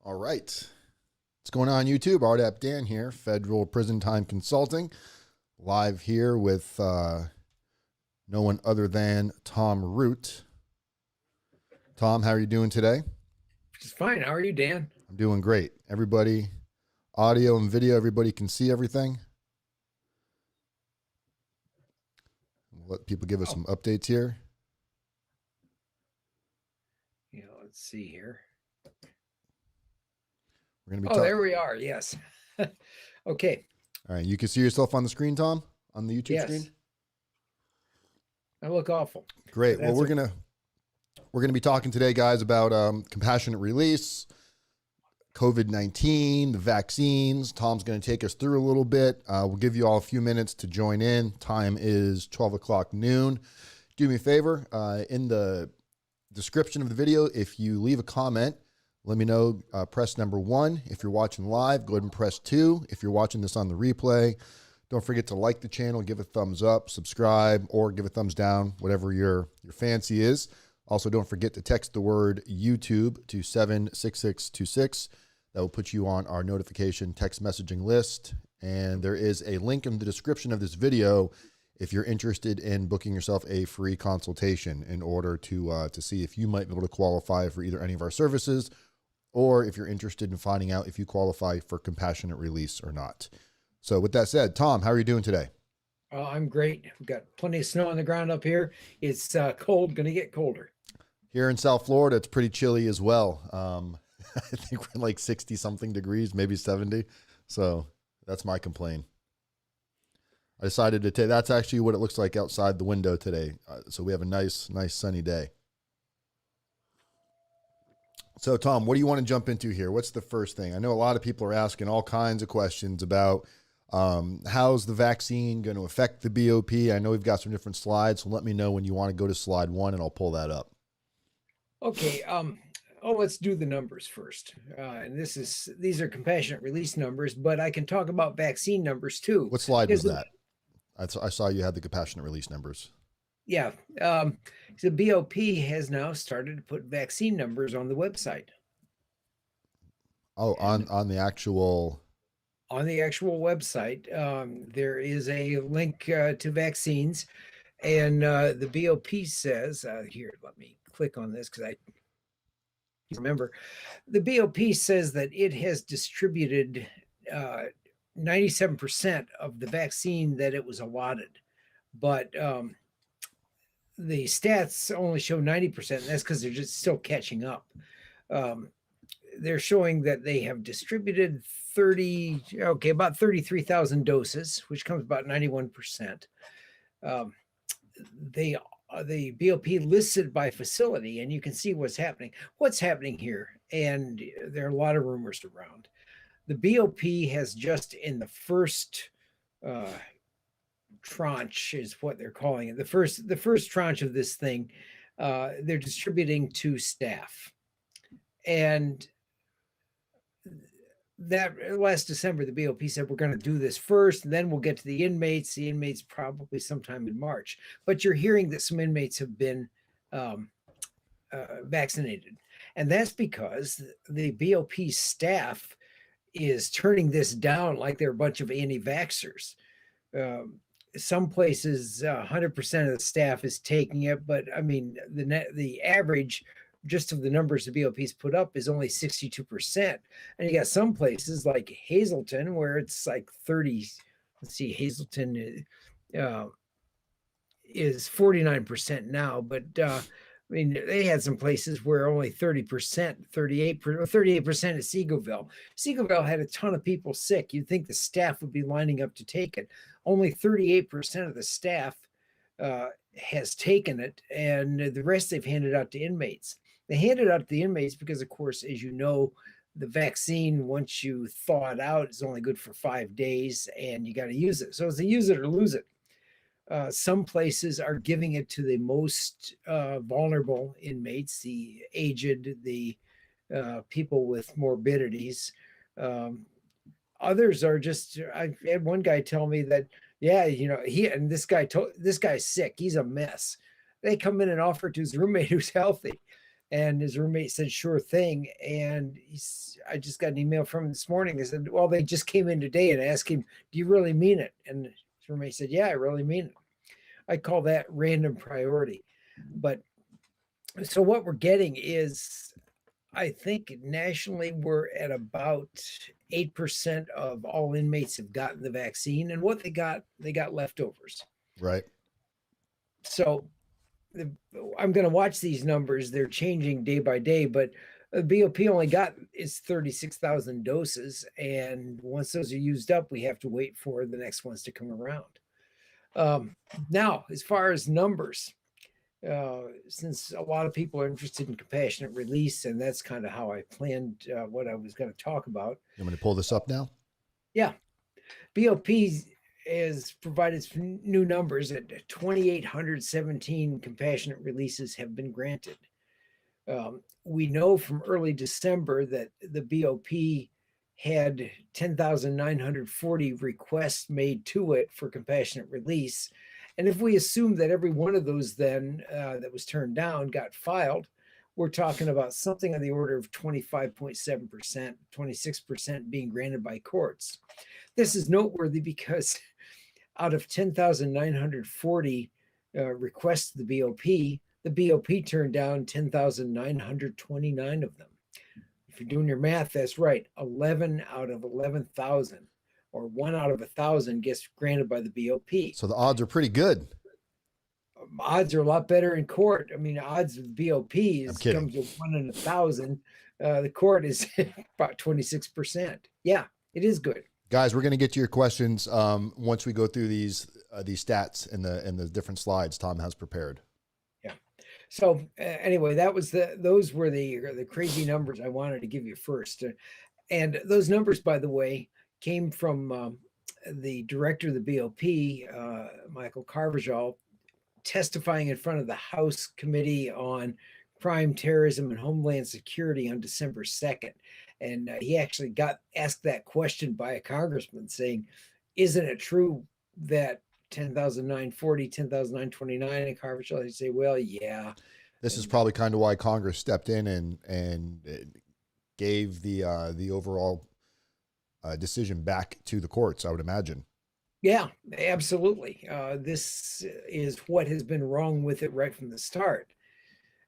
All right. What's going on YouTube? RDAP Dan here, Federal Prison Time Consulting, live here with no one other than Tom Root. Tom, how are you doing today? Just fine. How are you, Dan? I'm doing great. Everybody, audio and video, everybody can see everything. We'll let people give us some updates here. Yeah, let's see here. We're going to be there we are. Yes. Okay. All right. You can see yourself on the screen, Tom, on the YouTube screen? I look awful. Great. Well, we're going to be talking today, guys, about compassionate release, COVID-19, the vaccines. Tom's going to take us through a little bit. We'll give you all a few minutes to join in. Time is 12 o'clock noon. Do me a favor, in the description of the video, if you leave a comment, let me know, press number 1. If you're watching live, go ahead and press 2. If you're watching this on the replay, don't forget to like the channel, give a thumbs up, subscribe, or give a thumbs down, whatever your fancy is. Also, don't forget to text the word YouTube to 76626. That will put you on our notification text messaging list. And there is a link in the description of this video if you're interested in booking yourself a free consultation in order to see if you might be able to qualify for either any of our services, or if you're interested in finding out if you qualify for compassionate release or not. So with that said, Tom, how are you doing today? I'm great. We've got plenty of snow on the ground up here. It's cold, going to get colder. Here in South Florida, it's pretty chilly as well. I think we're like 60 something degrees, maybe 70. So that's my complaint. I decided to take, that's actually what it looks like outside the window today. So we have a nice sunny day. So Tom, what do you want to jump into here? What's the first thing? I know a lot of people are asking all kinds of questions about how's the vaccine going to affect the BOP? I know we've got some different slides, so let me know when you want to go to slide 1 and I'll pull that up. Okay. Let's do the numbers first. And these are compassionate release numbers, but I can talk about vaccine numbers too. What slide was that? I saw you had the compassionate release numbers. Yeah. The BOP has now started to put vaccine numbers on the website. Oh, on the actual... On the actual website, there is a link to vaccines, and the BOP says, here, let me click on this because I remember. The BOP says that it has distributed 97% of the vaccine that it was allotted, but the stats only show 90%, and that's because they're just still catching up. They're showing that they have distributed about 33,000 doses, which comes about 91%. The BOP listed by facility, and you can see what's happening. What's happening here, and there are a lot of rumors around. The BOP has just in the first tranche is what they're calling it. The first tranche of this thing, they're distributing to staff, and that last December, the BOP said, we're going to do this first, and then we'll get to the inmates. The inmates probably sometime in March. But you're hearing that some inmates have been vaccinated. And that's because the BOP staff is turning this down like they're a bunch of anti-vaxxers. Some places, 100% of the staff is taking it. But, I mean, the average just of the numbers the BOP's put up is only 62%. And you got some places like Hazleton where it's like 30. Let's see, Hazleton is 49% now, but I mean, they had some places where only 30%, 38% is Seagoville. Seagoville had a ton of people sick. You'd think the staff would be lining up to take it. Only 38% of the staff has taken it, and the rest they've handed out to inmates. They hand it out to the inmates because, of course, as you know, the vaccine, once you thaw it out, is only good for 5 days, and you got to use it. So it's a use it or lose it. Some places are giving it to the most vulnerable inmates, the aged, the people with morbidities. Others are just, I had one guy tell me that, yeah, you know, this guy's sick. He's a mess. They come in and offer it to his roommate who's healthy. And his roommate said, sure thing. And I just got an email from him this morning. They said, well, they just came in today and asked him, do you really mean it? And his roommate said, yeah, I really mean it. I call that random priority. But so what we're getting is, I think nationally we're at about 8% of all inmates have gotten the vaccine, and what they got leftovers. Right. So I'm going to watch these numbers. They're changing day by day, but BOP only got is 36,000 doses. And once those are used up, we have to wait for the next ones to come around. Now, as far as numbers, since a lot of people are interested in compassionate release, and that's kind of how I planned what I was going to talk about. You want me to pull this up now? Yeah. BOP has provided some new numbers that 2,817 compassionate releases have been granted. We know from early December that the BOP had 10,940 requests made to it for compassionate release. And if we assume that every one of those then that was turned down got filed, we're talking about something on the order of 25.7%, 26% being granted by courts. This is noteworthy because out of 10,940 requests to the BOP turned down 10,929 of them. If you're doing your math, that's right. 11 out of 11,000, or 1 out of 1,000 gets granted by the BOP. So the odds are pretty good. Odds are a lot better in court. I mean, odds of the BOP comes to 1 in 1,000. The court is about 26%. Yeah, it is good. Guys, we're going to get to your questions once we go through these stats and the different slides Tom has prepared. Yeah. So anyway, those were the crazy numbers I wanted to give you first, and those numbers, by the way, came from the director of the BOP, Michael Carvajal, testifying in front of the House Committee on Crime, Terrorism, and Homeland Security on December 2nd. And he actually got asked that question by a congressman saying, isn't it true that 10,940, 10,929, and Carvajal, he'd say, well, yeah. This is probably kind of why Congress stepped in and gave the overall decision back to the courts, I would imagine. Yeah, absolutely. This is what has been wrong with it right from the start.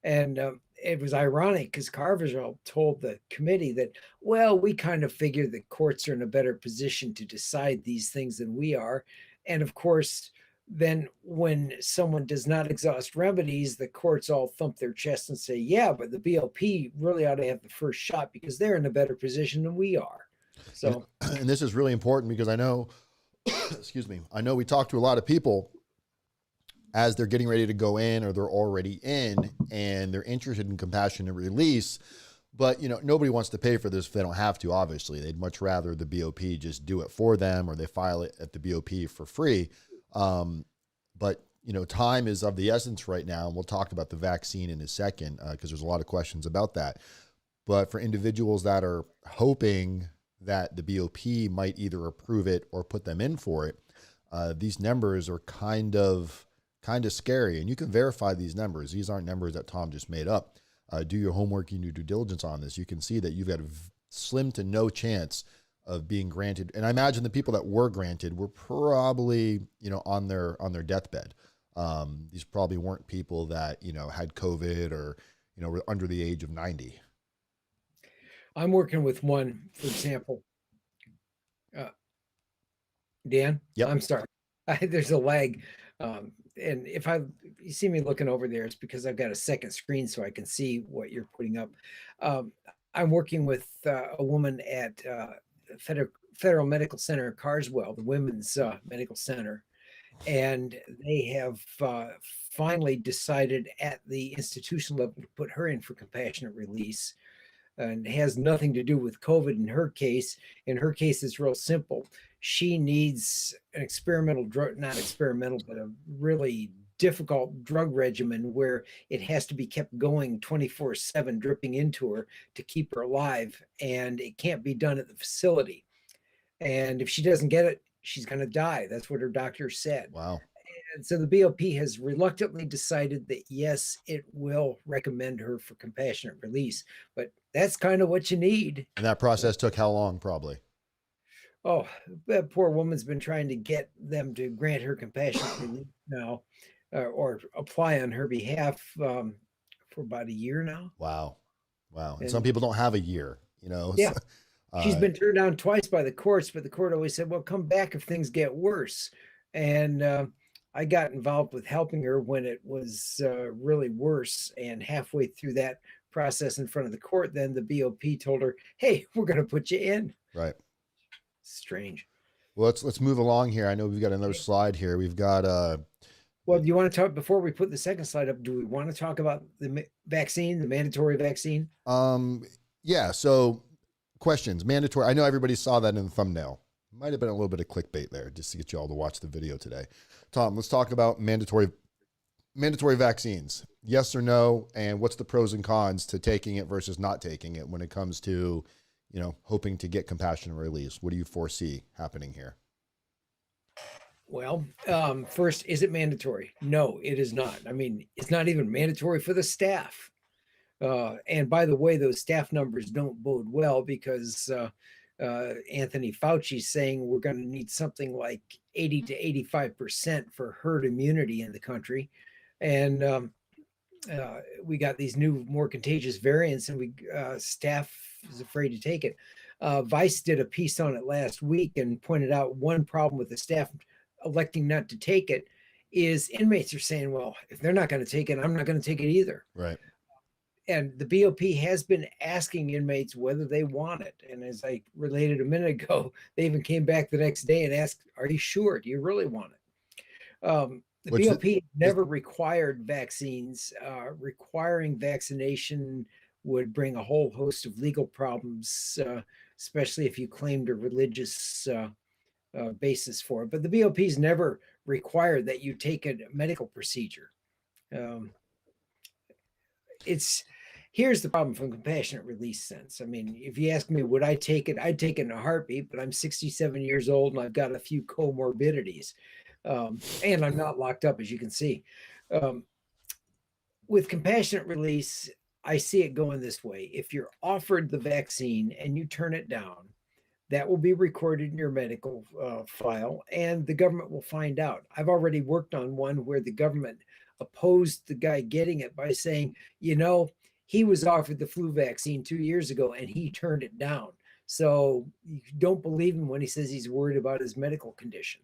And it was ironic because Carvajal told the committee that, well, we kind of figure the courts are in a better position to decide these things than we are. And of course, then when someone does not exhaust remedies, the courts all thump their chest and say, yeah, but the BOP really ought to have the first shot because they're in a better position than we are. So, and this is really important because I know, excuse me, I know we talk to a lot of people as they're getting ready to go in or they're already in and they're interested in compassionate release, but nobody wants to pay for this if they don't have to. Obviously, they'd much rather the BOP just do it for them or they file it at the BOP for free. But time is of the essence right now, and we'll talk about the vaccine in a second because there's a lot of questions about that. But for individuals that are hoping that the BOP might either approve it or put them in for it, these numbers are kind of scary, and you can verify these numbers. These aren't numbers that Tom just made up. Do your homework and your due diligence on this. You can see that you've got a slim to no chance of being granted. And I imagine the people that were granted were probably, on their deathbed. These probably weren't people that, had COVID or, were under the age of 90. I'm working with one, for example. Dan? Yep. I'm sorry. There's a lag. And if you see me looking over there, it's because I've got a second screen so I can see what you're putting up. I'm working with a woman at Federal Medical Center Carswell, the Women's Medical Center. And they have finally decided at the institution level to put her in for compassionate release. And it has nothing to do with COVID in her case. In her case, it's real simple. She needs an experimental drug, not experimental, but a really difficult drug regimen where it has to be kept going 24/7, dripping into her to keep her alive. And it can't be done at the facility. And if she doesn't get it, she's going to die. That's what her doctor said. Wow. And so the BOP has reluctantly decided that, yes, it will recommend her for compassionate release, but that's kind of what you need. And that process took how long, probably? Oh, that poor woman's been trying to get them to grant her compassionate release now, or apply on her behalf for about a year now. Wow. Wow. And some And people don't have a year, you know? yeah, she's Uh, been turned down twice by the courts, but the court always said, well, come back if things get worse. And I got involved with helping her when it was really worse. And halfway through that process in front of the court, then the BOP told her, hey, we're going to put you in. right. Strange. Well, let's move along here. I know we've got another slide here. We've got Well, do you want to talk before we put the second slide up? Do we want to talk about the vaccine, the mandatory vaccine? yeah, so questions, mandatory. I know everybody saw that in the thumbnail. Might have been a little bit of clickbait there just to get you all to watch the video today. Tom, let's talk about mandatory vaccines. Yes or no, and what's the pros and cons to taking it versus not taking it when it comes to, you know, hoping to get compassionate release? What do you foresee happening here? Well, first, is it mandatory? No, it is not. I mean, it's not even mandatory for the staff. And by the way, those staff numbers don't bode well because Anthony Fauci's saying we're going to need something like 80 to 85% for herd immunity in the country. And we got these new, more contagious variants, and staff is afraid to take it. Vice did a piece on it last week and pointed out one problem with the staff electing not to take it is inmates are saying, well, if they're not going to take it, I'm not going to take it either. Right. And the BOP has been asking inmates whether they want it. And as I related a minute ago, they even came back the next day and asked, are you sure? Do you really want it? The BOP never required vaccines. Requiring vaccination would bring a whole host of legal problems, especially if you claimed a religious basis for it. But the BOP's never required that you take a medical procedure. Here's the problem from compassionate release sense. I mean, if you ask me, would I take it? I'd take it in a heartbeat, but I'm 67 years old and I've got a few comorbidities. And I'm not locked up, as you can see. With compassionate release, I see it going this way. If you're offered the vaccine and you turn it down, that will be recorded in your medical file, and the government will find out. I've already worked on one where the government opposed the guy getting it by saying, you know, he was offered the flu vaccine 2 years ago and he turned it down. So you don't believe him when he says he's worried about his medical condition.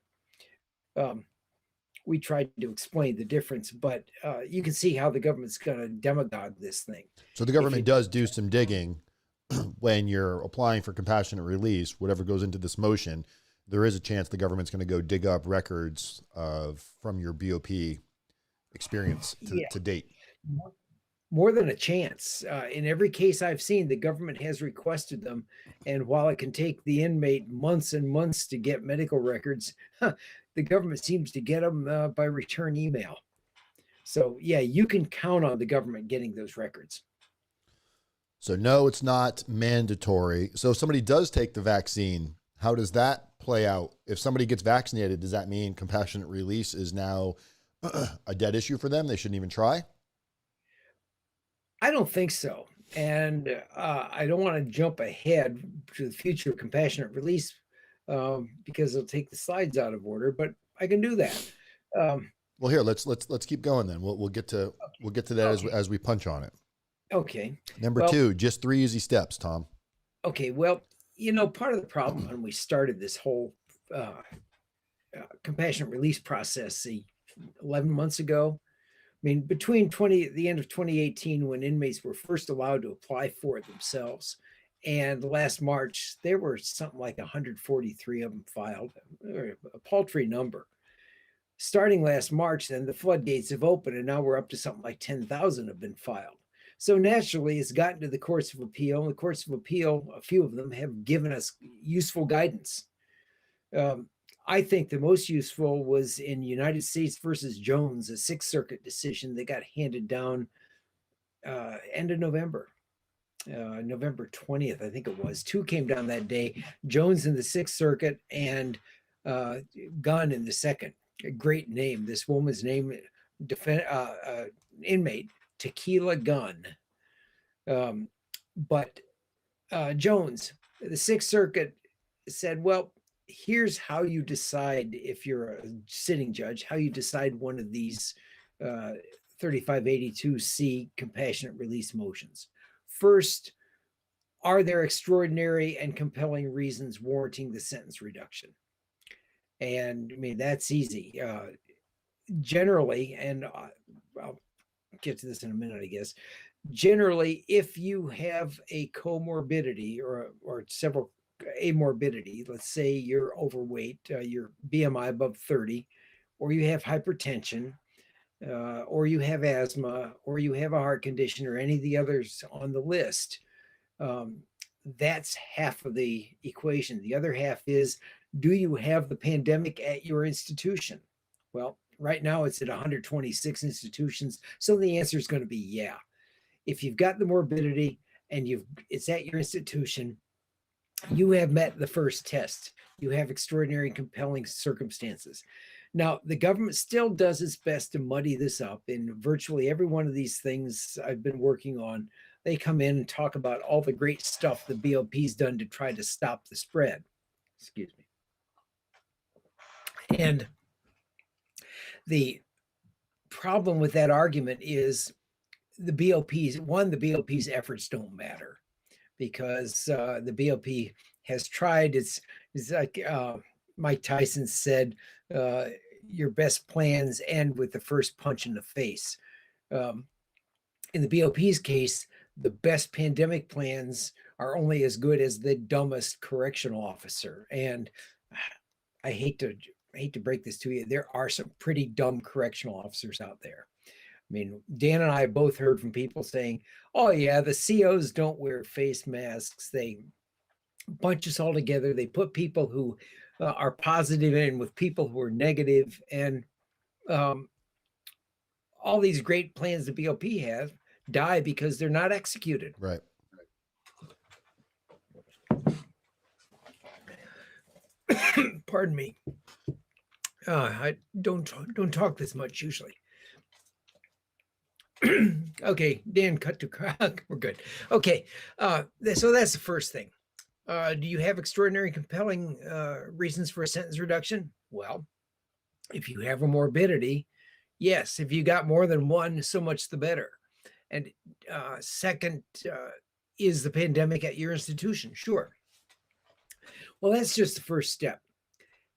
We tried to explain the difference, but you can see how the government's going to demagogue this thing. So the government does do some digging when you're applying for compassionate release. Whatever goes into this motion, there is a chance the government's going to go dig up records from your BOP experience to date. More than a chance. In every case I've seen, the government has requested them. And while it can take the inmate months and months to get medical records, the government seems to get them by return email. So yeah, you can count on the government getting those records. So no, it's not mandatory. So if somebody does take the vaccine, how does that play out? If somebody gets vaccinated, does that mean compassionate release is now a dead issue for them? They shouldn't even try? I don't think so. And I don't want to jump ahead to the future of compassionate release because it'll take the slides out of order, but I can do that. Well, here, let's keep going then. We'll get to that as we punch on it. Okay. Number 2, just 3 easy steps, Tom. Okay. Well, you know, part of the problem when we started this whole compassionate release process 11 months ago, I mean, between the end of 2018, when inmates were first allowed to apply for it themselves, and last March, there were something like 143 of them filed, a paltry number. Starting last March, then the floodgates have opened, and now we're up to something like 10,000 have been filed. So naturally, it's gotten to the courts of appeal, and the courts of appeal, a few of them have given us useful guidance. I think the most useful was in United States versus Jones, a Sixth Circuit decision that got handed down end of November. November 20th, I think it was. 2 came down that day, Jones in the Sixth Circuit and Gunn in the second. a great name. This woman's name, inmate Tequila Gun. But Jones, the Sixth Circuit said, well, here's how you decide, if you're a sitting judge, how you decide one of these 3582C compassionate release motions. First, are there extraordinary and compelling reasons warranting the sentence reduction? And I mean, that's easy. Generally, and I'll get to this in a minute, I guess. Generally, if you have a comorbidity or several amorbidity, let's say you're overweight, your BMI above 30, or you have hypertension, or you have asthma, or you have a heart condition, or any of the others on the list, that's half of the equation. The other half is, do you have the pandemic at your institution? Well, right now it's at 126 institutions. So the answer is going to be yeah. If you've got the morbidity and it's at your institution, you have met the first test. You have extraordinary and compelling circumstances. Now, the government still does its best to muddy this up. In virtually every one of these things I've been working on, they come in and talk about all the great stuff the BOP's done to try to stop the spread. Excuse me. And the problem with that argument is the BOP's efforts don't matter, because the BOP has tried. It's like Mike Tyson said, your best plans end with the first punch in the face. In the BOP's case, the best pandemic plans are only as good as the dumbest correctional officer. And I hate to break this to you, there are some pretty dumb correctional officers out there. I mean, Dan and I both heard from people saying, oh yeah, the COs don't wear face masks. They bunch us all together. They put people who are positive in with people who are negative. And all these great plans the BOP have die because they're not executed. Right. Pardon me. I don't talk this much usually. Okay, Dan, cut to we're good. Okay, so that's the first thing. Do you have extraordinary compelling reasons for a sentence reduction? Well, if you have a morbidity, yes. If you got more than one, so much the better. And second, is the pandemic at your institution? Sure. Well, that's just the first step.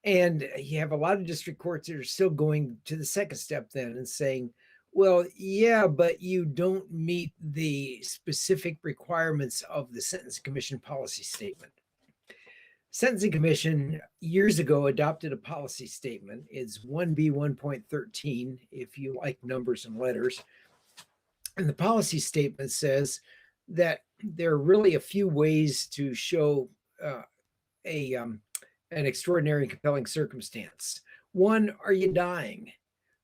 And you have a lot of district courts that are still going to the second step then and saying, well, yeah, but you don't meet the specific requirements of the Sentencing Commission policy statement. Sentencing Commission years ago adopted a policy statement. It's 1B 1.13, if you like numbers and letters. And the policy statement says that there are really a few ways to show an extraordinary and compelling circumstance. One, are you dying?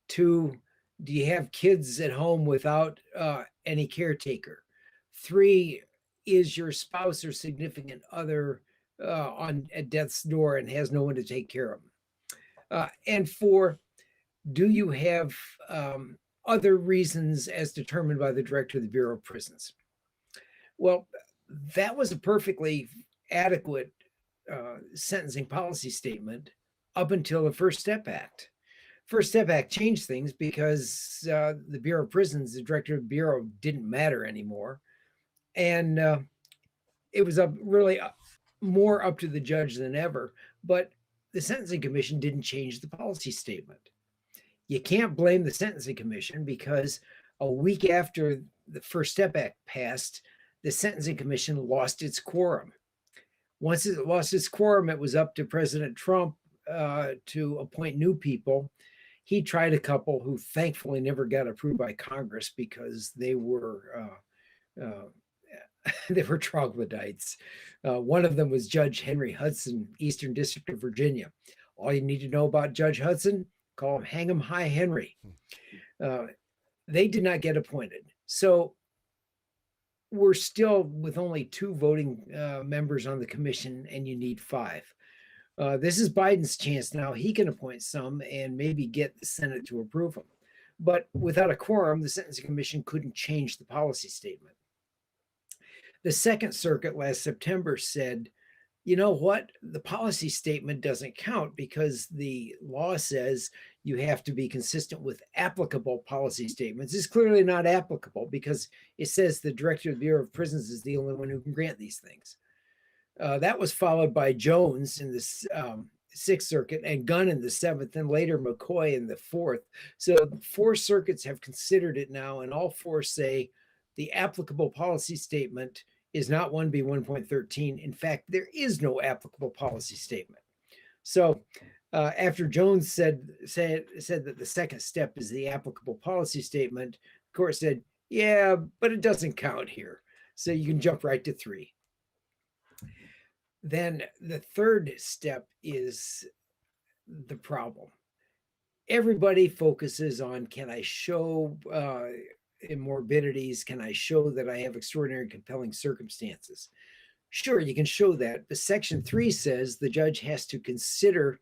Two, do you have kids at home without any caretaker? Three, is your spouse or significant other at death's door and has no one to take care of them? And four, do you have other reasons as determined by the director of the Bureau of Prisons? Well, that was a perfectly adequate sentencing policy statement up until the First Step Act. First Step Act changed things because the Bureau of Prisons, the director of the Bureau, didn't matter anymore. And it was really more up to the judge than ever. But the Sentencing Commission didn't change the policy statement. You can't blame the Sentencing Commission because a week after the First Step Act passed, the Sentencing Commission lost its quorum. Once it lost its quorum, it was up to President Trump to appoint new people. He tried a couple who thankfully never got approved by Congress because they were troglodytes. One of them was Judge Henry Hudson, Eastern District of Virginia. All you need to know about Judge Hudson, call him Hang 'em High Henry. They did not get appointed. So we're still with only 2 voting members on the commission, and you need 5. This is Biden's chance now. He can appoint some and maybe get the Senate to approve them. But without a quorum, the Sentencing Commission couldn't change the policy statement. The Second Circuit last September said, you know what? The policy statement doesn't count because the law says you have to be consistent with applicable policy statements. It's clearly not applicable because it says the director of the Bureau of Prisons is the only one who can grant these things. That was followed by Jones in the Sixth Circuit and Gunn in the Seventh, and later McCoy in the Fourth. So 4 circuits have considered it now, and all 4 say the applicable policy statement is not 1B 1.13. In fact, there is no applicable policy statement. So after Jones said that the second step is the applicable policy statement, the court said, yeah, but it doesn't count here. So you can jump right to 3. Then the third step is the problem. Everybody focuses on, can I show morbidities? Can I show that I have extraordinary and compelling circumstances? Sure, you can show that, but Section 3 says the judge has to consider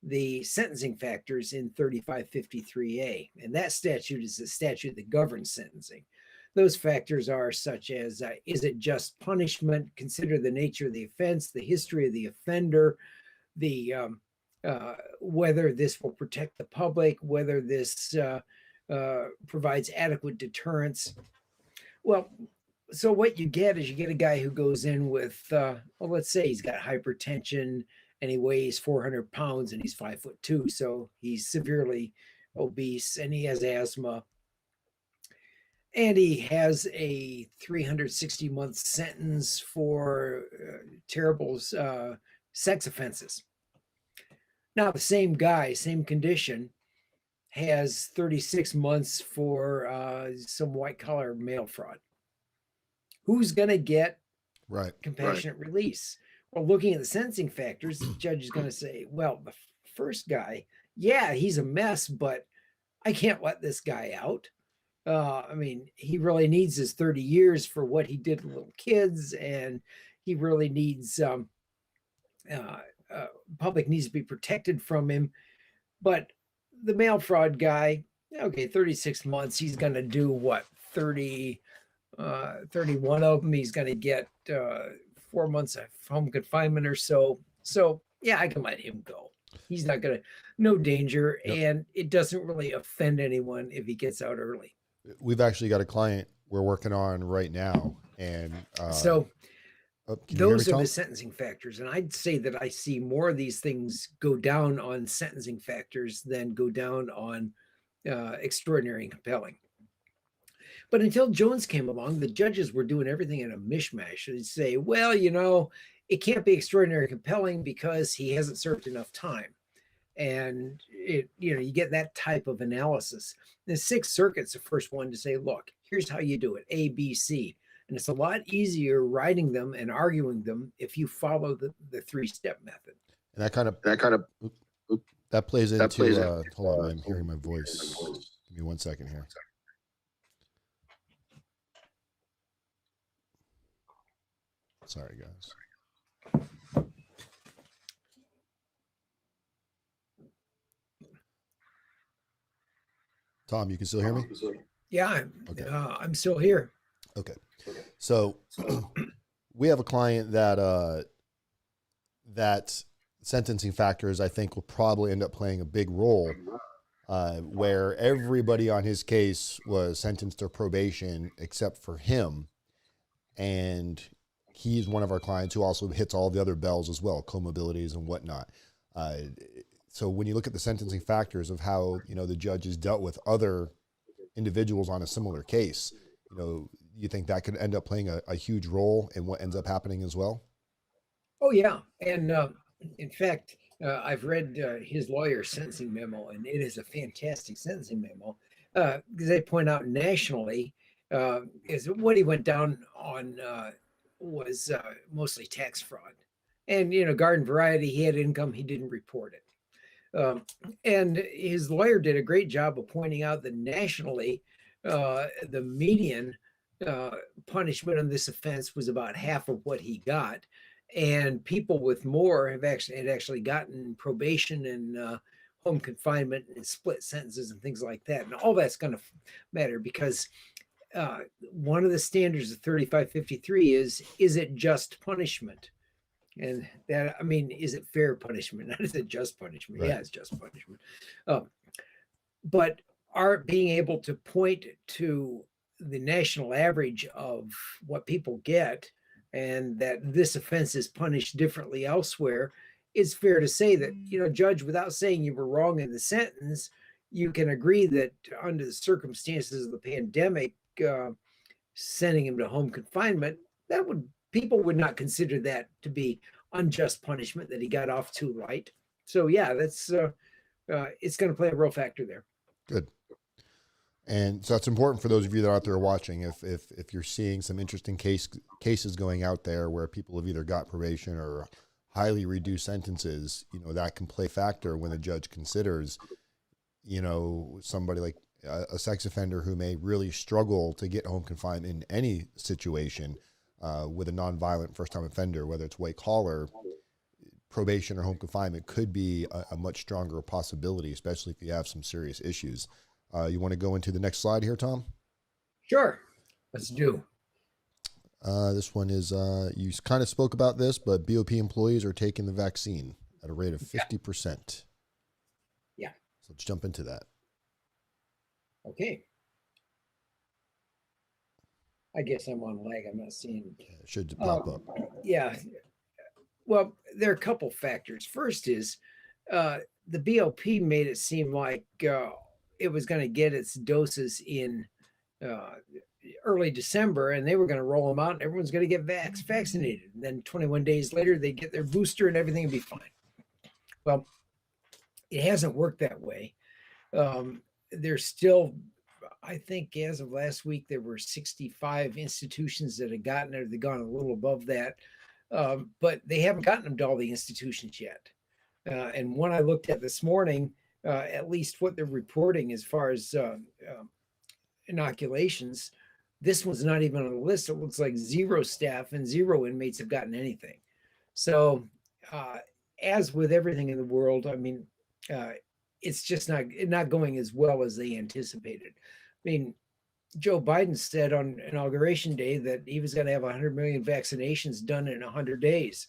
the sentencing factors in 3553A, and that statute is the statute that governs sentencing. Those factors are such as, is it just punishment? Consider the nature of the offense, the history of the offender, the whether this will protect the public, whether this provides adequate deterrence. Well, so what you get is you get a guy who goes in with, well, let's say he's got hypertension and he weighs 400 pounds and he's 5'2", so he's severely obese and he has asthma. And he has a 360-month sentence for terrible sex offenses. Now, the same guy, same condition, has 36 months for some white-collar mail fraud. Who's going to get compassionate release? Well, looking at the sentencing factors, the judge is going to say, well, the first guy, yeah, he's a mess, but I can't let this guy out. I mean, he really needs his 30 years for what he did to little kids, and he really needs, public needs to be protected from him. But the mail fraud guy, okay, 36 months, he's going to do what, 31 of them, he's going to get 4 months of home confinement or so. So, yeah, I can let him go. He's not going to, no danger, and it doesn't really offend anyone if he gets out early. We've actually got a client we're working on right now. And those are the sentencing factors. And I'd say that I see more of these things go down on sentencing factors than go down on extraordinary and compelling. But until Jones came along, the judges were doing everything in a mishmash. They'd say, well, you know, it can't be extraordinary and compelling because he hasn't served enough time. And it, you know, you get that type of analysis. The Sixth Circuit's the first one to say, look, here's how you do it, A, B, C. And it's a lot easier writing them and arguing them if you follow the 3-step method. And that plays into, hold on, I'm hearing my voice. Give me 1 second here. Sorry, guys. Tom, you can still hear me? Yeah, okay. I'm still here. Okay. So we have a client that that sentencing factors, I think, will probably end up playing a big role, where everybody on his case was sentenced to probation except for him. And he's one of our clients who also hits all the other bells as well, comorbidities and whatnot. So when you look at the sentencing factors of how, you know, the judges dealt with other individuals on a similar case, you know, you think that could end up playing a huge role in what ends up happening as well? Oh, yeah. And in fact, I've read his lawyer's sentencing memo, and it is a fantastic sentencing memo, because they point out nationally is what he went down on was mostly tax fraud. And, you know, garden variety, he had income, he didn't report it. And his lawyer did a great job of pointing out that nationally, the median punishment on this offense was about half of what he got. and people with more had actually gotten probation and home confinement and split sentences and things like that. And all that's going to matter because one of the standards of 3553 is it just punishment? And that, I mean, is it fair punishment? Not is it just punishment? Right. Yeah, it's just punishment. But are being able to point to the national average of what people get and that this offense is punished differently elsewhere, it's fair to say that, Judge, without saying you were wrong in the sentence, you can agree that under the circumstances of the pandemic, sending him to home confinement, people would not consider that to be unjust punishment that he got off too light. So yeah, that's it's going to play a real factor there. Good. And so it's important for those of you that are out there watching, if you're seeing some interesting cases going out there where people have either got probation or highly reduced sentences, that can play factor when the judge considers, somebody like a sex offender who may really struggle to get home confined in any situation with a nonviolent first-time offender, whether it's white collar, probation or home confinement could be a much stronger possibility, especially if you have some serious issues. You want to go into the next slide here, Tom? Sure. Let's do. This one is, you kind of spoke about this, but BOP employees are taking the vaccine at a rate of 50%. Yeah. So let's jump into that. Okay. I guess I'm on lag. I'm not seeing. It should pop up. Yeah. Well, there are a couple factors. First is the BOP made it seem like it was going to get its doses in early December, and they were going to roll them out, and everyone's going to get vaccinated. And then 21 days later, they get their booster, and everything will be fine. Well, it hasn't worked that way. There's still, I think, as of last week, there were 65 institutions that had gotten it. They've gone a little above that, but they haven't gotten them to all the institutions yet. And when I looked at this morning, at least what they're reporting as far as inoculations, this one's not even on the list. It looks like 0 staff and 0 inmates have gotten anything. So as with everything in the world, I mean, it's just not going as well as they anticipated. I mean, Joe Biden said on Inauguration Day that he was going to have 100 million vaccinations done in 100 days.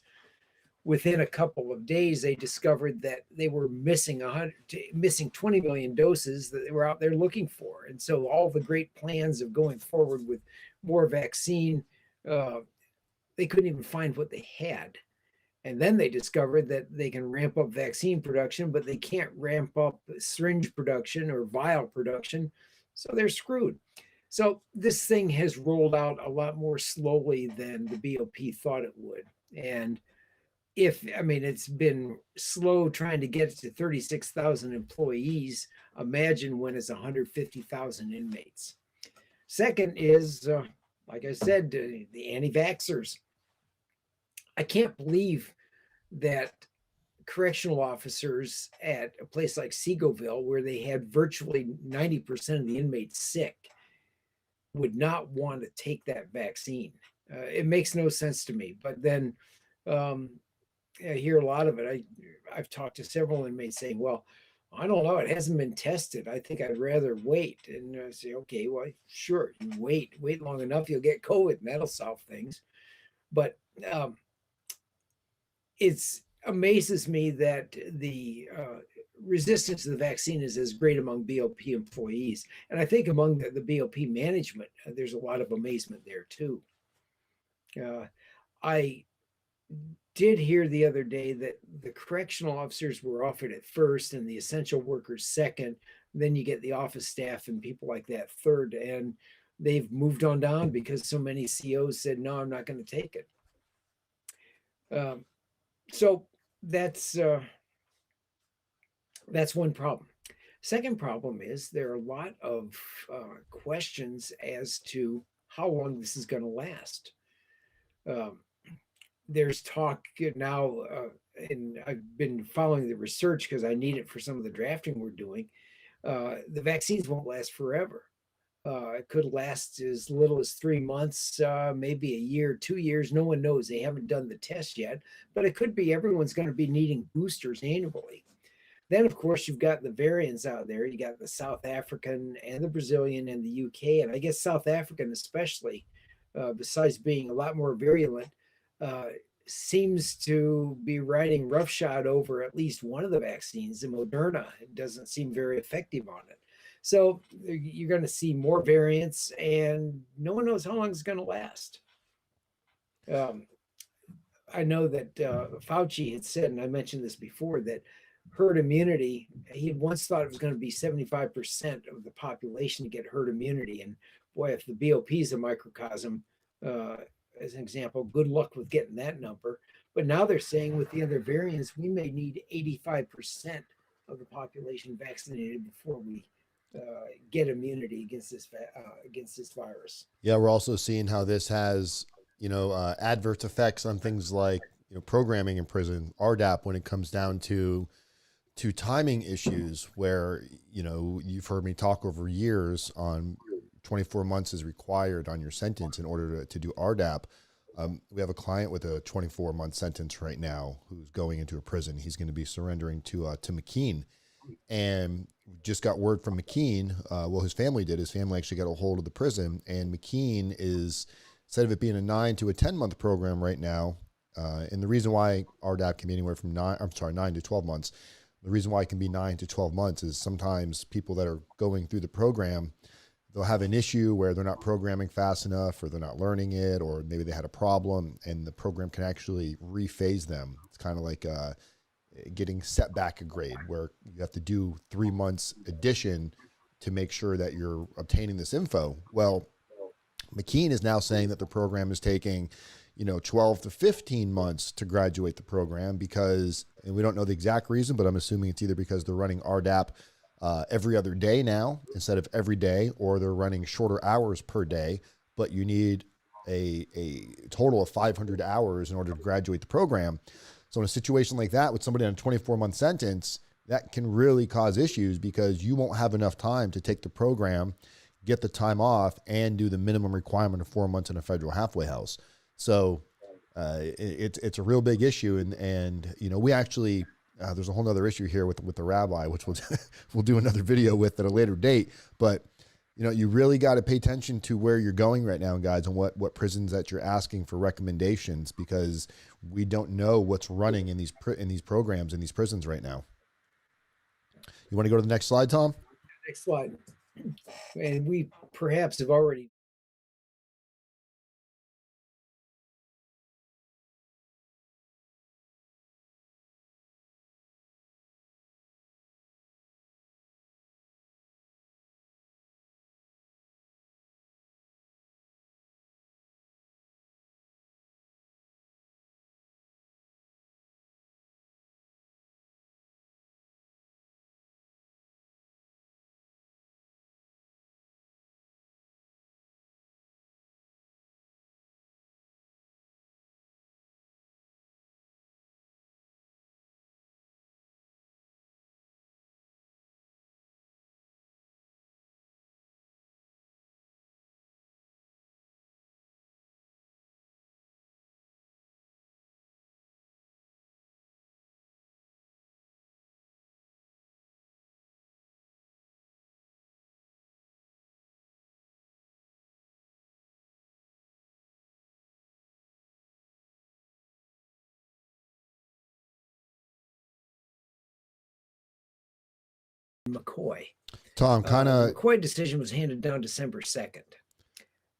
Within a couple of days, they discovered that they were missing 20 million doses that they were out there looking for. And so all the great plans of going forward with more vaccine, they couldn't even find what they had. And then they discovered that they can ramp up vaccine production, but they can't ramp up syringe production or vial production. So they're screwed. So this thing has rolled out a lot more slowly than the BOP thought it would. And it's been slow trying to get to 36,000 employees. Imagine when it's 150,000 inmates. Second is, like I said, the anti-vaxxers. I can't believe that correctional officers at a place like Seagoville, where they had virtually 90% of the inmates sick, would not want to take that vaccine. It makes no sense to me. But then I hear a lot of it. I've talked to several inmates saying, well, I don't know, it hasn't been tested. I think I'd rather wait. And I say, okay, well, sure, you wait long enough, you'll get COVID, and that'll solve things. But it amazes me that the resistance to the vaccine is as great among BOP employees. And I think among the BOP management, there's a lot of amazement there too. I did hear the other day that the correctional officers were offered at first and the essential workers second. Then you get the office staff and people like that third. And they've moved on down because so many COs said, no, I'm not going to take it. So that's one problem. Second problem is there are a lot of questions as to how long this is going to last. There's talk now, and I've been following the research because I need it for some of the drafting we're doing. The vaccines won't last forever. It could last as little as 3 months, maybe a year, 2 years. No one knows. They haven't done the test yet, but it could be everyone's going to be needing boosters annually. Then, of course, you've got the variants out there. You got the South African and the Brazilian and the UK, and I guess South African especially, besides being a lot more virulent, uh, seems to be riding roughshod over at least one of the vaccines. The Moderna doesn't seem very effective on it. So you're going to see more variants, and no one knows how long it's going to last. Um, I know that Fauci had said, and I mentioned this before, that herd immunity, he had once thought it was going to be 75% of the population to get herd immunity. And boy, if the BOP is a microcosm, uh, as an example, good luck with getting that number. But now they're saying with the other variants, we may need 85% of the population vaccinated before we get immunity against this virus. Yeah, we're also seeing how this has, adverse effects on things like, programming in prison, RDAP, when it comes down to timing issues where, you've heard me talk over years on 24 months is required on your sentence in order to do RDAP. We have a client with a 24-month sentence right now who's going into a prison. He's going to be surrendering to McKean, and just got word from McKean. Well, his family did. His family actually got a hold of the prison, and McKean is, instead of it being a 9 to a 10-month program right now, and the reason why RDAP can be anywhere from 9 to 12 months. The reason why it can be 9 to 12 months is sometimes people that are going through the program, they'll have an issue where they're not programming fast enough, or they're not learning it, or maybe they had a problem, and the program can actually rephase them. It's kind of like getting set back a grade, where you have to do 3 months addition to make sure that you're obtaining this info. Well, McKean is now saying that the program is taking 12 to 15 months to graduate the program because, and we don't know the exact reason, but I'm assuming it's either because they're running RDAP every other day now instead of every day, or they're running shorter hours per day, but you need a total of 500 hours in order to graduate the program. So in a situation like that, with somebody on a 24-month sentence, that can really cause issues because you won't have enough time to take the program, get the time off, and do the minimum requirement of 4 months in a federal halfway house. So it's a real big issue. And we actually, there's a whole other issue here with the rabbi, which we'll do another video with at a later date. But you really got to pay attention to where you're going right now, guys, and what prisons that you're asking for recommendations, because we don't know what's running in these programs in these prisons right now. You want to go to the next slide, Tom? Next slide. And we perhaps have already McCoy. Tom, The McCoy decision was handed down December 2nd.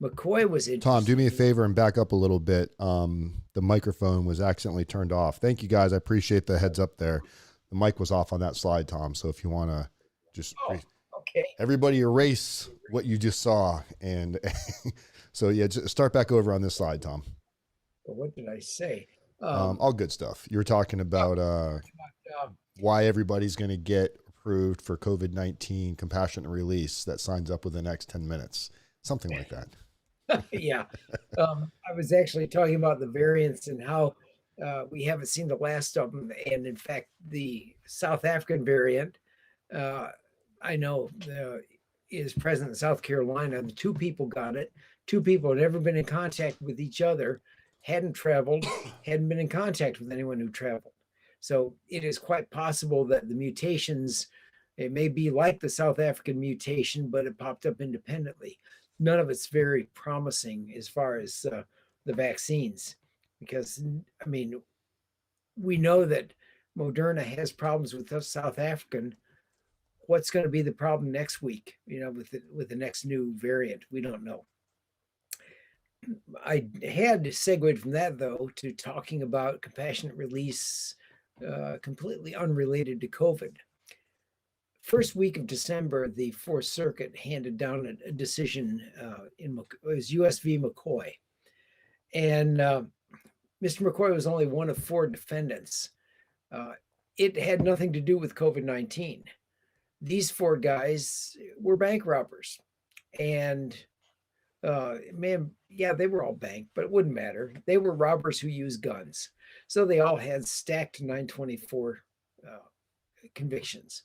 McCoy was interested. Tom, do me a favor and back up a little bit. The microphone was accidentally turned off. Thank you, guys. I appreciate the heads up there. The mic was off on that slide, Tom. So if you want to just okay, everybody erase what you just saw. And so, yeah, just start back over on this slide, Tom. Well, what did I say? All good stuff. You were talking about why everybody's going to get approved for COVID-19 compassionate release that signs up within the next 10 minutes, something like that. Yeah. I was actually talking about the variants and how we haven't seen the last of them. And in fact, the South African variant, I know is present in South Carolina. The two people got it. Two people had never been in contact with each other, hadn't traveled, hadn't been in contact with anyone who traveled. So it is quite possible that the mutations, it may be like the South African mutation, but it popped up independently. None of it's very promising as far as the vaccines, because I mean, we know that Moderna has problems with the South African. What's going to be the problem next week? With the next new variant, we don't know. I had segued from that though to talking about compassionate release, completely unrelated to COVID. First week of December, the Fourth Circuit handed down a decision it was U.S. v. McCoy, and Mr. McCoy was only one of four defendants. It had nothing to do with COVID-19. These four guys were bank robbers, and they were all banked, but it wouldn't matter. They were robbers who used guns, so they all had stacked 924 convictions.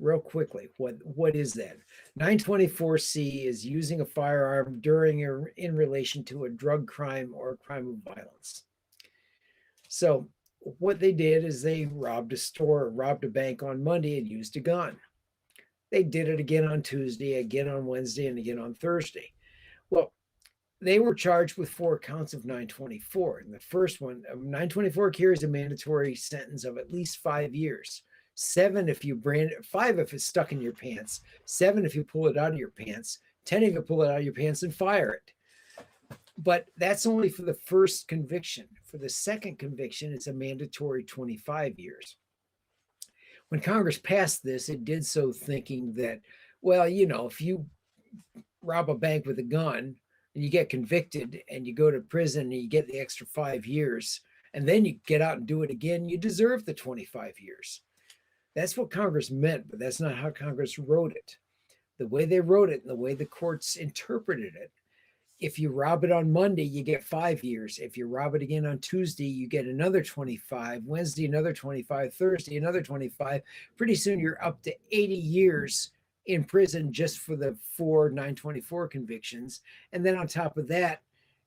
Real quickly, what is that? 924C is using a firearm during or in relation to a drug crime or a crime of violence. So what they did is they robbed a store, or robbed a bank on Monday and used a gun. They did it again on Tuesday, again on Wednesday, and again on Thursday. Well, they were charged with 4 counts of 924. And the first one, 924 carries a mandatory sentence of at least 5 years. 7 if you brand it, 5 if it's stuck in your pants, 7 if you pull it out of your pants, 10 if you pull it out of your pants and fire it. But that's only for the first conviction. For the second conviction, it's a mandatory 25 years. When Congress passed this, it did so thinking that, well, if you rob a bank with a gun and you get convicted and you go to prison and you get the extra 5 years, and then you get out and do it again, you deserve the 25 years. That's what Congress meant, but that's not how Congress wrote it. The way they wrote it and the way the courts interpreted it, if you rob it on Monday, you get 5 years. If you rob it again on Tuesday, you get another 25, Wednesday, another 25, Thursday, another 25. Pretty soon you're up to 80 years in prison just for the 4 924 convictions. And then on top of that,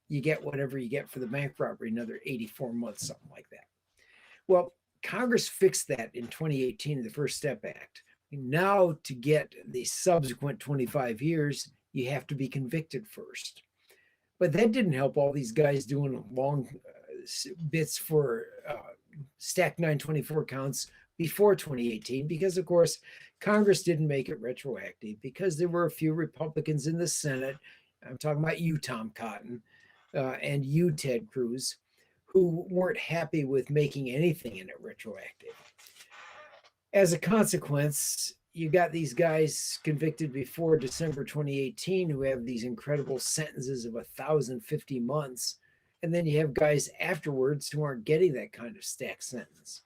you get whatever you get for the bank robbery, another 84 months, something like that. Well, Congress fixed that in 2018 in the First Step Act. Now to get the subsequent 25 years, you have to be convicted first. But that didn't help all these guys doing long bits for stacked 924 counts before 2018, because of course, Congress didn't make it retroactive because there were a few Republicans in the Senate. I'm talking about you, Tom Cotton, and you, Ted Cruz, who weren't happy with making anything in it retroactive. As a consequence, you got these guys convicted before December 2018 who have these incredible sentences of 1,050 months. And then you have guys afterwards who aren't getting that kind of stacked sentence.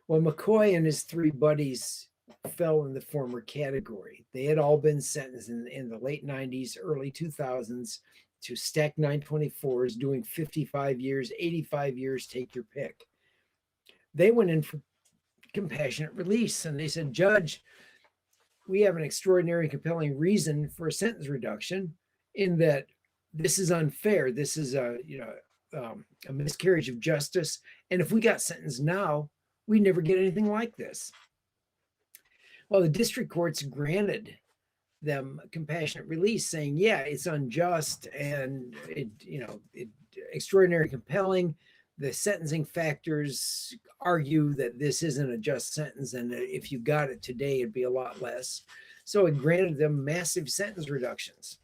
Well, McCoy and his 3 buddies fell in the former category. They had all been sentenced in the late 90s, early 2000s to stacked 924s, doing 55 years, 85 years, take your pick. They went in for compassionate release, and they said, Judge, we have an extraordinary compelling reason for a sentence reduction in that this is unfair. This is a miscarriage of justice. And if we got sentenced now, we never get anything like this. Well, the district courts granted them compassionate release, saying, yeah, it's unjust and it extraordinary compelling. The sentencing factors argue that this isn't a just sentence, and if you got it today, it'd be a lot less. So it granted them massive sentence reductions.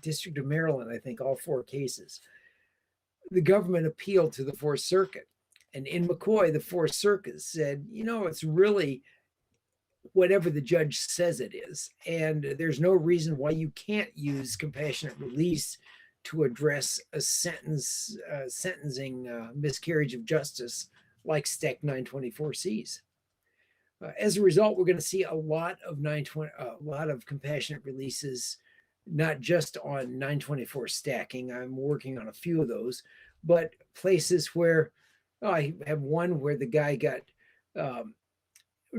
District of Maryland, I think, all 4 cases. The government appealed to the Fourth Circuit. And in McCoy, the Fourth Circuit said, it's really whatever the judge says it is. And there's no reason why you can't use compassionate release to address a sentencing miscarriage of justice like stacked 924Cs. As a result, we're going to see a lot of compassionate releases, not just on 924 stacking. I'm working on a few of those, but places where I have one where the guy got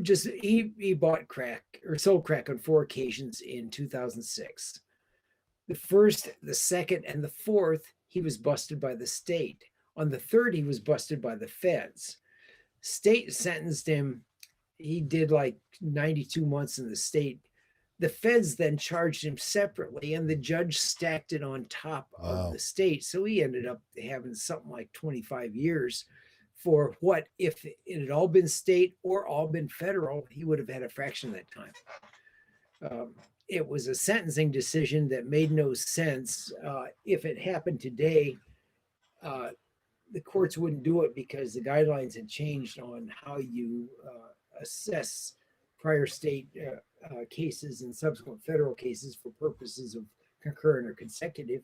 Just he bought crack or sold crack on 4 occasions in 2006. The first, the second, and the fourth, he was busted by the state. On the third, he was busted by the feds. State sentenced him. He did like 92 months in the state. The feds then charged him separately, and the judge stacked it on top of the state. So he ended up having something like 25 years for what, if it had all been state or all been federal, he would have had a fraction of that time. It was a sentencing decision that made no sense. If it happened today, the courts wouldn't do it because the guidelines had changed on how you assess prior state cases and subsequent federal cases for purposes of concurrent or consecutive.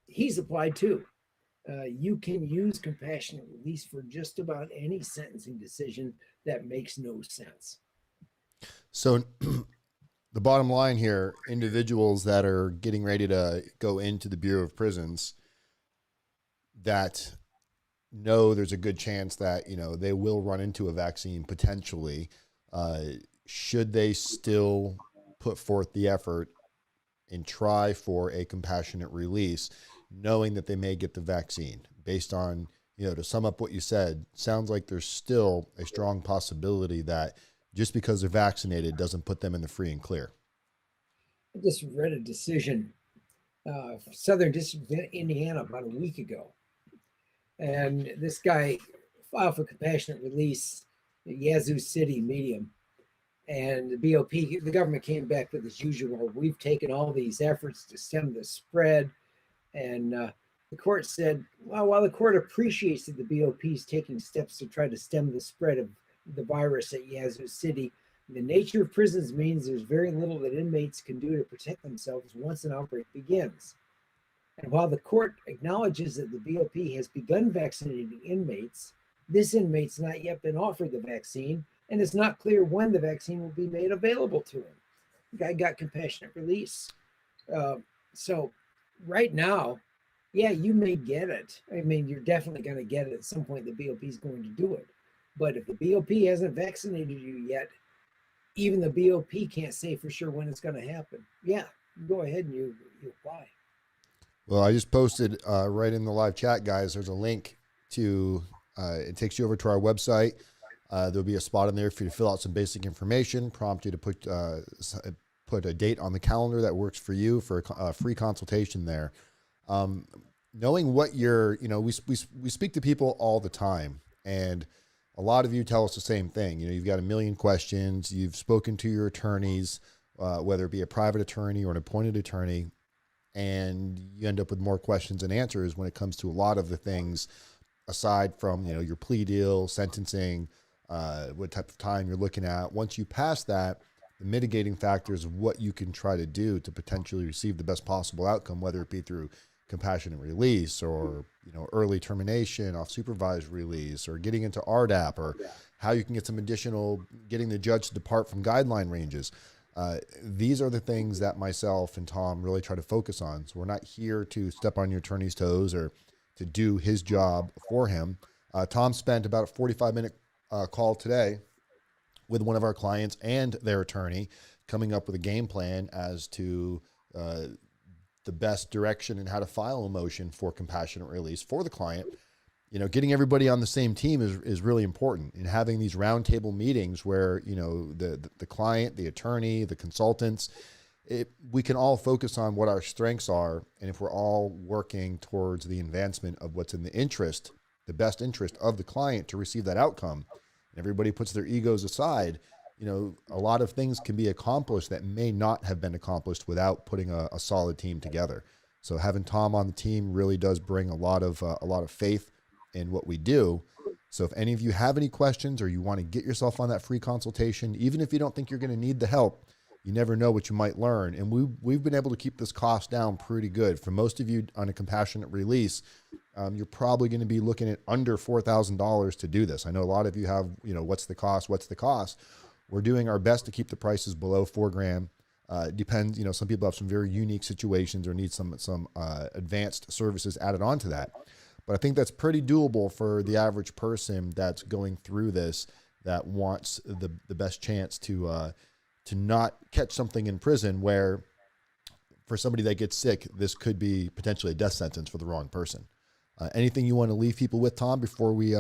He's applied too. You can use compassionate release for just about any sentencing decision that makes no sense. So the bottom line here, individuals that are getting ready to go into the Bureau of Prisons that know there's a good chance that, they will run into a vaccine potentially, should they still put forth the effort and try for a compassionate release, knowing that they may get the vaccine? Based on, to sum up what you said, sounds like there's still a strong possibility that just because they're vaccinated doesn't put them in the free and clear. I just read a decision, Southern District of Indiana, about a week ago. And this guy filed for compassionate release at Yazoo City Medium. And the BOP, the government came back with as usual, we've taken all these efforts to stem the spread. And the court said, well, while the court appreciates that the BOP is taking steps to try to stem the spread of the virus at Yazoo City, the nature of prisons means there's very little that inmates can do to protect themselves once an outbreak begins. And while the court acknowledges that the BOP has begun vaccinating inmates, this inmate's not yet been offered the vaccine, and it's not clear when the vaccine will be made available to him. The guy got compassionate release. So right now, yeah, you may get it. I mean, you're definitely going to get it at some point. The BOP is going to do it. But if the BOP hasn't vaccinated you yet, even the BOP can't say for sure when it's going to happen. Yeah, go ahead and you apply. Well, I just posted right in the live chat, guys. There's a link to, it takes you over to our website. There'll be a spot in there for you to fill out some basic information, prompt you to put a date on the calendar that works for you for a free consultation there. Knowing what we speak to people all the time, and a lot of you tell us the same thing. You've got a million questions. You've spoken to your attorneys, whether it be a private attorney or an appointed attorney, and you end up with more questions than answers when it comes to a lot of the things aside from, your plea deal, sentencing, what type of time you're looking at. Once you pass that, the mitigating factors of what you can try to do to potentially receive the best possible outcome, whether it be through compassionate release or, early termination off supervised release, or getting into RDAP, or how you can get some additional, getting the judge to depart from guideline ranges. These are the things that myself and Tom really try to focus on. So we're not here to step on your attorney's toes or to do his job for him. Tom spent about a 45-minute call today with one of our clients and their attorney, coming up with a game plan as to the best direction and how to file a motion for compassionate release for the client. Getting everybody on the same team is really important, and having these roundtable meetings where, the client, the attorney, the consultants, we can all focus on what our strengths are. And if we're all working towards the advancement of what's in the best interest of the client to receive that outcome, and everybody puts their egos aside, a lot of things can be accomplished that may not have been accomplished without putting a solid team together. So having Tom on the team really does bring a lot of faith in what we do. So if any of you have any questions, or you want to get yourself on that free consultation, even if you don't think you're going to need the help, you never know what you might learn. And we've been able to keep this cost down pretty good. For most of you on a compassionate release, you're probably going to be looking at under $4,000 to do this. I know a lot of you have, what's the cost? We're doing our best to keep the prices below $4,000. Depends, some people have some very unique situations or need some advanced services added onto that. But I think that's pretty doable for the average person that's going through this that wants the best chance to not catch something in prison where for somebody that gets sick, this could be potentially a death sentence for the wrong person. Anything you want to leave people with, Tom, before we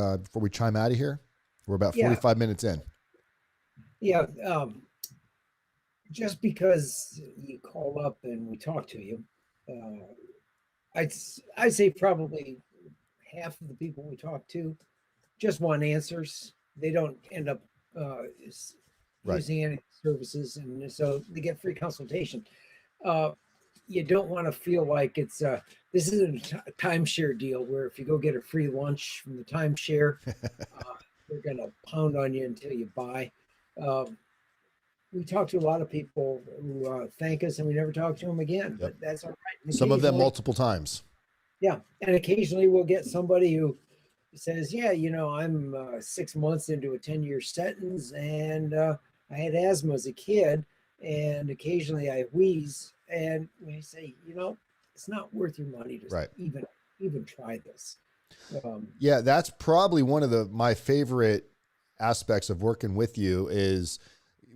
chime out of here? We're about 45 minutes in. Yeah. Just because you call up and we talk to you, I'd say probably half of the people we talk to just want answers. They don't end up using any services, and so they get free consultation. You don't want to feel like it's this isn't a timeshare deal where if you go get a free lunch from the timeshare, they're going to pound on you until you buy. We talk to a lot of people who thank us and we never talk to them again. Yep. But that's all right. Some of them multiple times. Yeah. And occasionally we'll get somebody who says, yeah, I'm 6 months into a 10-year sentence and I had asthma as a kid and occasionally I wheeze. And we say, it's not worth your money to even try this. Yeah, that's probably one of my favorite aspects of working with you is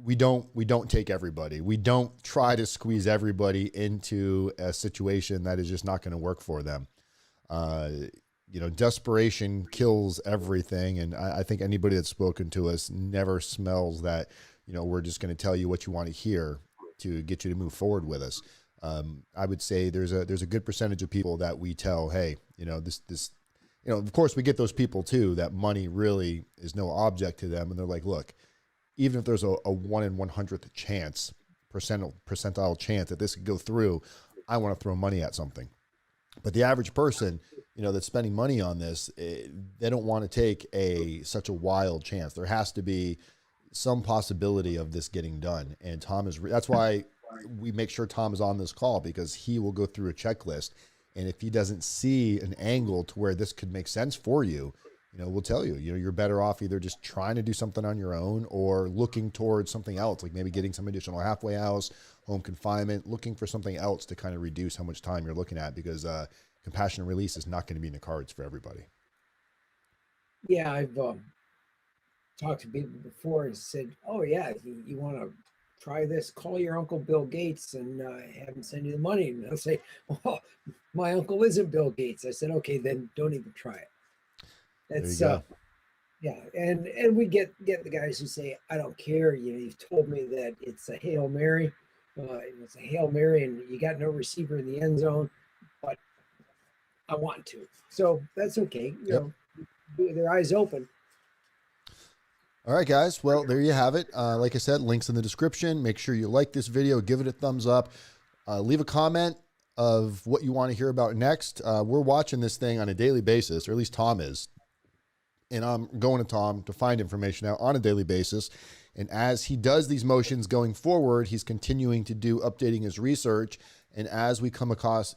we don't take everybody. We don't try to squeeze everybody into a situation that is just not going to work for them. Desperation kills everything. And I think anybody that's spoken to us never smells that, we're just going to tell you what you want to hear to get you to move forward with us. I would say there's a good percentage of people that we tell, hey, of course we get those people too, that money really is no object to them. And they're like, look, even if there's a 1 in 100th chance, percentile chance that this could go through, I want to throw money at something. But the average person, that's spending money on this, they don't want to take such a wild chance. There has to be some possibility of this getting done. And that's why we make sure Tom is on this call, because he will go through a checklist. And if he doesn't see an angle to where this could make sense for you, we'll tell you, you're better off either just trying to do something on your own or looking towards something else, like maybe getting some additional halfway house, home confinement, looking for something else to kind of reduce how much time you're looking at, because compassionate release is not going to be in the cards for everybody. Yeah, I've talked to people before and said, oh yeah, you want to try this, call your Uncle Bill Gates and have him send you the money. And they'll say, well, my uncle isn't Bill Gates. I said, okay, then don't even try it. That's yeah. And we get the guys who say, I don't care. You've told me that it's a Hail Mary. It's a Hail Mary and you got no receiver in the end zone, but I want to. So that's okay. Their eyes open. All right, guys. Well, there you have it. Like I said, links in the description. Make sure you like this video, give it a thumbs up, leave a comment of what you want to hear about next. We're watching this thing on a daily basis, or at least Tom is. And I'm going to Tom to find information out on a daily basis. And as he does these motions going forward, he's continuing to updating his research. And as we come across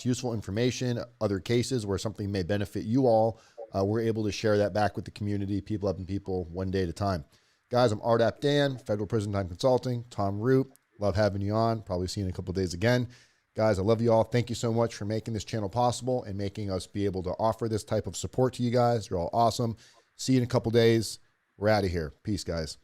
useful information, other cases where something may benefit you all, we're able to share that back with the community, people helping people one day at a time. Guys, I'm RDAP Dan, Federal Prison Time Consulting. Tom Root, love having you on. Probably see you in a couple of days again. Guys, I love you all. Thank you so much for making this channel possible and making us be able to offer this type of support to you guys. You're all awesome. See you in a couple of days. We're out of here. Peace, guys.